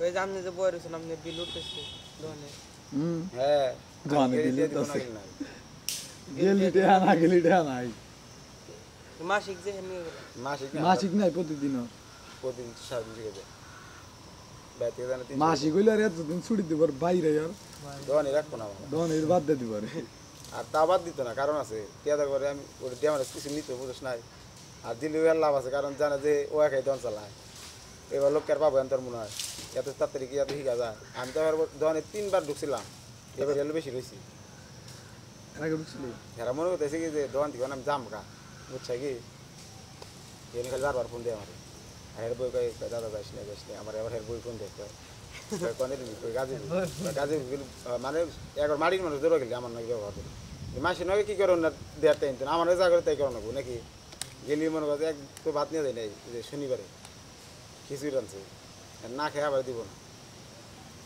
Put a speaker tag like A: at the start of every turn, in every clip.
A: ওই যে আপনি যে বই রয়েছেন আপনি বিল উঠতেছে দোকানে।
B: হ্যাঁ
C: দোকানে বিল উঠতেছে গেলিটে আনা গেলিটে আনাই
A: মাসিক যে হেমি
C: মাসিক নাই প্রতিদিন
B: প্রতিদিন 3.5 টাকা দেয় ব্যাতে জানা 3
C: মাসিক হইলে আর এতদিন ছুটি দিবার বাইরে আর
B: দোকানে রাখবো না আমরা
C: দোকানের বাদ দিয়ে দিবার
B: আর তা বাদ দিত না কারণ আছে টিয়াদার করে আমি ওটা দিয়ে আমার কিছু নিতে বুঝছ নাই আর দিলে লাভ আছে কারণ জানে যে ও একাই দোকান চালায় এবার লোক আর পাবো তোর মনে হয় এত তাড়াতাড়ি কি এত শিখা যায় আমি তো এবার দোকানে 3 বার ঢুকছিলাম এবার এলো বেশি রয়েছি
C: আগে ঢুকছিলি
B: এরা মনে করতেছে কি যে দোকান থেকে আমি যাম গা বুঝছে কি এনে খালি বারবার ফোন দেয় আমার আর এর বই কয় দাদা যাইস না আমার এবার এর বই ফোন দেয় কনে দিবি কই গাজী গাজী মানে একবার মাটির মানুষ ধরে গেলে আমার নাকি ব্যবহার করে মাসির নাকি কী করো না দেড় টাইম তো আমার যা করে তাই করো নাকবো নাকি গেলি মনে করছে এক তো ভাত নিয়ে যায় নাই যে শনিবারে খিচুড়ি রানছে না খেয়ে আবার দিব না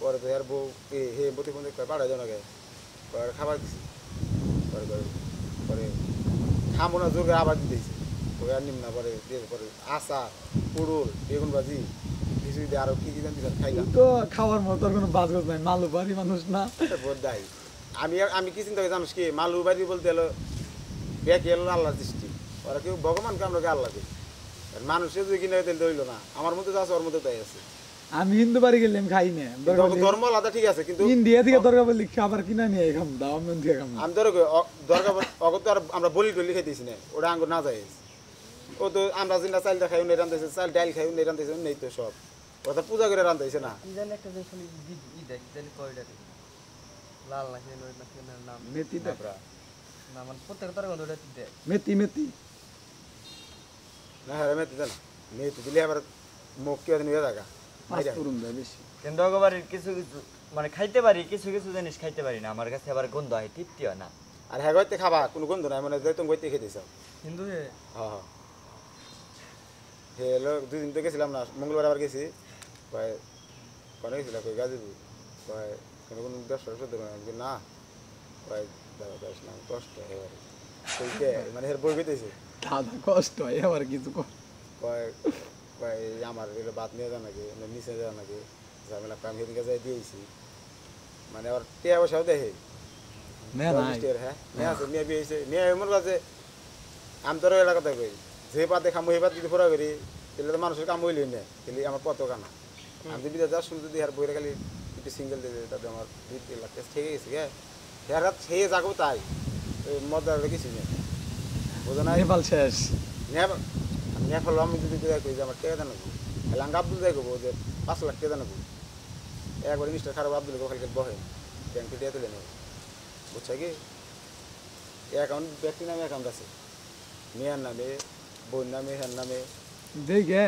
B: পরে তো এর বউ হে বটি ফোন কয় পাঠাই যাও নাকি পরে খাবার দিছি পরে পরে খামো না জোর করে আবার দিতেছি ওই আর নিম না পরে দিয়ে পরে আচার পুরুল বেগুন ভাজি খিচুড়ি দিয়ে আরো কি জানি খাইলাম
C: তো খাওয়ার মতো কোনো বাজগজ নাই মালু বাড়ি মানুষ না
B: বোধ দেয় আমি কি চিন্তা করি জানিস কি মালু বাড়ি বলতে এলো ব্যাকে এলো আল্লাহর দৃষ্টি ওরা কেউ ভগবানকে আমরা আল্লাহ দিই মানুষের যদি কিনে তেল ধরিল না আমার মধ্যে তো আছে ওর মধ্যে তাই আছে
C: আমি হিন্দু বাড়ি গেলাম খাই না
B: ধর্ম আলাদা ঠিক আছে কিন্তু
C: ইন্ডিয়া থেকে দরকার বলি খাবার কিনা নিয়ে খাম দাও আমি দিয়ে খাম
B: আমি ধরো দরকার অগত আর আমরা বলি টলি খাইতেছি না ওটা আঙ্গুর না যায় ও তো আমরা যেটা চালটা খাই উনি রান্ধাইছে চাল ডাইল খাই উনি রান্ধাইছে নেই তো সব ওটা পূজা করে রান্ধাইছে না
A: একটা যে খালি ই দেখ তাহলে কয়টা লাল না খেয়ে না খেয়ে নাম
C: মেথি দে
A: না মানে প্রত্যেক তরকারি ওটা দে
C: মেথি মেথি
B: না হ্যাঁ মেথি দেন মেথি দিলে আবার মুখ কি নিয়ে থাকা
C: করুন দেয় বেশি
D: কিন্তু অগবারের কিছু কিছু মানে খাইতে পারি কিছু কিছু জিনিস খাইতে পারি না আমার কাছে আবার গন্ধ হয় তৃপ্তি হয় না
B: আর হ্যাঁ গইতে খাবা কোনো গন্ধ নাই মানে যে তুমি গইতে খেতে চাও
A: হিন্দু হে
B: হ্যাঁ হ্যাঁ হ্যালো 2 দিন তো গেছিলাম না মঙ্গলবার আবার গেছি কয় কোনে গেছিলাম কই গাজীপুর কয় কোনো ব্যবসা ধরে না কয় দাদা যাস না কষ্ট হয় কইকে মানে এর বই গইতেছে
C: দাদা কষ্ট হয় আবার কিছু
B: কয় কয় আমার এটা বাদ নিয়ে যাও নাকি নিচে যাও নাকি ঝামেলা কাম হেদিকে যাই দিয়েছি মানে আবার টিয়া পয়সাও দেখে
C: মেয়ে নাই
B: হ্যাঁ মেয়ে আছে মেয়ে বিয়েছে মেয়ে এমন কাছে আমি তোর এলাকাতে কই যে পাতে খামো সেই পাত যদি ফোরা করি তাহলে তো মানুষের কাম হইলই না তাহলে আমার পথ কানা আমি যদি বিদেশ শুনতে দিই আর বইরে খালি একটু সিঙ্গেল দিয়ে তাতে আমার 2-3 লাখ থেকে গেছে গে হ্যাঁ রাত খেয়ে যাবো তাই মজার কিছু নেই বোঝো না
C: নেপাল শেষ
B: নেপাল আমি যদি কই যে আমার টাকা দেন হেলাঙ্গ আব্দুল যাই করবো যে 5 লাখ টাকা দেন একবার মিস্টার খারাপ আব্দুল খালি বহে ব্যাংকে দিয়ে তুলে নেব বুঝছে কি অ্যাকাউন্ট ব্যক্তি নামে অ্যাকাউন্ট আছে মেয়ের নামে বোন নামে হ্যার নামে
C: দেখে